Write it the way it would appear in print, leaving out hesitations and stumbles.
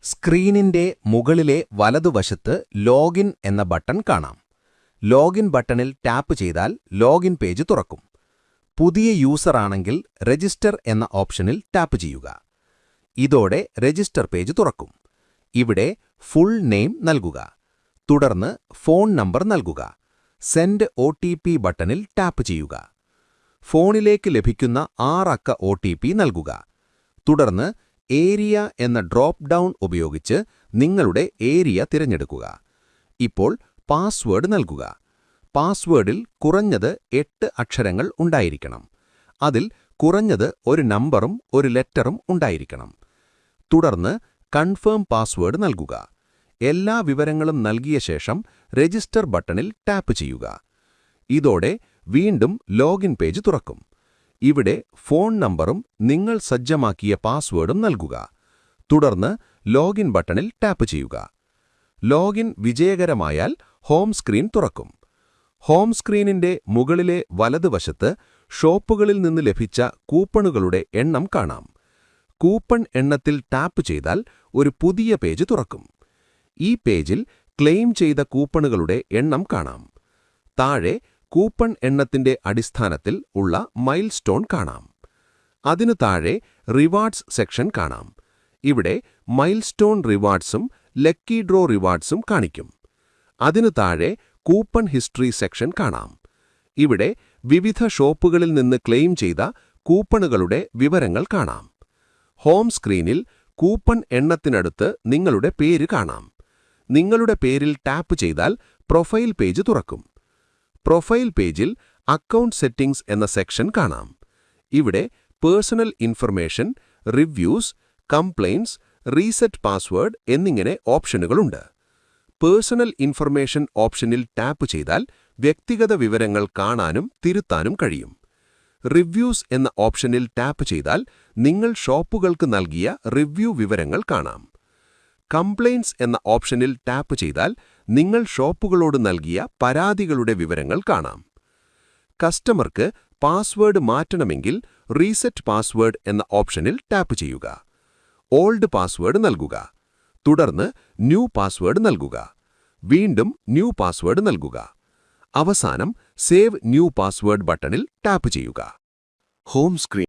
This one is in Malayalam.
സ്ക്രീനിന്റെ മുകളിലെ വലതുവശത്ത് ലോഗിൻ എന്ന ബട്ടൺ കാണാം. ലോഗിൻ ബട്ടണിൽ ടാപ്പ് ചെയ്താൽ ലോഗിൻ പേജ് തുറക്കും. പുതിയ യൂസർ ആണെങ്കിൽ രജിസ്റ്റർ എന്ന ഓപ്ഷനിൽ ടാപ്പ് ചെയ്യുക. ഇതോടെ രജിസ്റ്റർ പേജ് തുറക്കും. ഇവിടെ ഫുൾ നെയിം നൽകുക. തുടർന്ന് ഫോൺ നമ്പർ നൽകുക. സെൻഡ് OTP ബട്ടണിൽ ടാപ്പ് ചെയ്യുക. ഫോണിലേക്ക് ലഭിക്കുന്ന 6 അക്ക OTP നൽകുക. തുടർന്ന് ഏരിയ എന്ന ഡ്രോപ്പ് ഡൗൺ ഉപയോഗിച്ച് നിങ്ങളുടെ ഏരിയ തിരഞ്ഞെടുക്കുക. ഇപ്പോൾ പാസ്വേഡ് നൽകുക. പാസ്വേഡിൽ കുറഞ്ഞത് 8 അക്ഷരങ്ങൾ ഉണ്ടായിരിക്കണം. അതിൽ കുറഞ്ഞത് ഒരു നമ്പറും ഒരു ലെറ്ററും ഉണ്ടായിരിക്കണം. തുടർന്ന് കൺഫേം പാസ്വേഡ് നൽകുക. എല്ലാ വിവരങ്ങളും നൽകിയ ശേഷം രജിസ്റ്റർ ബട്ടണിൽ ടാപ്പ് ചെയ്യുക. ഇതോടെ വീണ്ടും ലോഗിൻ പേജ് തുറക്കും. ഇവിടെ ഫോൺ നമ്പറും നിങ്ങൾ സജ്ജമാക്കിയ പാസ്വേഡും നൽകുക. തുടർന്ന് ലോഗിൻ ബട്ടണിൽ ടാപ്പ് ചെയ്യുക. ലോഗിൻ വിജയകരമായാൽ ഹോം സ്ക്രീൻ തുറക്കും. ഹോം സ്ക്രീനിന്റെ മുകളിലെ വലതുവശത്ത് ഷോപ്പുകളിൽ നിന്ന് ലഭിച്ച കൂപ്പണുകളുടെ എണ്ണം കാണാം. കൂപ്പൺ എണ്ണത്തിൽ ടാപ്പ് ചെയ്താൽ ഒരു പുതിയ പേജ് തുറക്കും. ഈ പേജിൽ ക്ലെയിം ചെയ്ത കൂപ്പണുകളുടെ എണ്ണം കാണാം. താഴെ കൂപ്പൺ എണ്ണത്തിന്റെ അടിസ്ഥാനത്തിൽ ഉള്ള മൈൽസ്റ്റോൺ കാണാം. അതിനു താഴെ റിവാർഡ്സ് സെക്ഷൻ കാണാം. ഇവിടെ മൈൽസ്റ്റോൺ റിവാർഡ്സും ലക്കി ഡ്രോ റിവാർഡ്സും കാണിക്കും. അതിനു താഴെ കൂപ്പൺ ഹിസ്റ്ററി സെക്ഷൻ കാണാം. ഇവിടെ വിവിധ ഷോപ്പുകളിൽ നിന്ന് ക്ലെയിം ചെയ്ത കൂപ്പണുകളുടെ വിവരങ്ങൾ കാണാം. ഹോം സ്ക്രീനിൽ കൂപ്പൺ എണ്ണത്തിനടുത്ത് നിങ്ങളുടെ പേര് കാണാം. നിങ്ങളുടെ പേരിൽ ടാപ്പ് ചെയ്താൽ പ്രൊഫൈൽ പേജ് തുറക്കും. പ്രൊഫൈൽ പേജിൽ അക്കൗണ്ട് സെറ്റിംഗ്സ് എന്ന സെക്ഷൻ കാണാം. ഇവിടെ personal information, reviews, complaints, reset password എന്നിങ്ങനെ ഓപ്ഷനുകളുണ്ട്. പേഴ്സണൽ ഇൻഫർമേഷൻ ഓപ്ഷനിൽ ടാപ്പ് ചെയ്താൽ വ്യക്തിഗത വിവരങ്ങൾ കാണാനും തിരുത്താനും കഴിയും. റിവ്യൂസ് എന്ന ഓപ്ഷനിൽ ടാപ്പ് ചെയ്താൽ നിങ്ങൾ ഷോപ്പുകൾക്ക് നൽകിയ റിവ്യൂ വിവരങ്ങൾ കാണാം. കംപ്ലയിൻറ്റ്സ് എന്ന ഓപ്ഷനിൽ ടാപ്പ് ചെയ്താൽ നിങ്ങൾ ഷോപ്പുകളോട് നൽകിയ പരാതികളുടെ വിവരങ്ങൾ കാണാം. കസ്റ്റമർക്ക് പാസ്വേഡ് മാറ്റണമെങ്കിൽ റീസെറ്റ് പാസ്വേഡ് എന്ന ഓപ്ഷനിൽ ടാപ്പ് ചെയ്യുക. ഓൾഡ് പാസ്വേഡ് നൽകുക. തുടർന്ന് ന്യൂ പാസ്വേഡ് നൽകുക. വീണ്ടും ന്യൂ പാസ്വേഡ് നൽകുക. അവസാനം സേവ് ന്യൂ പാസ്വേഡ് ബട്ടണിൽ ടാപ്പ് ചെയ്യുക. Home screen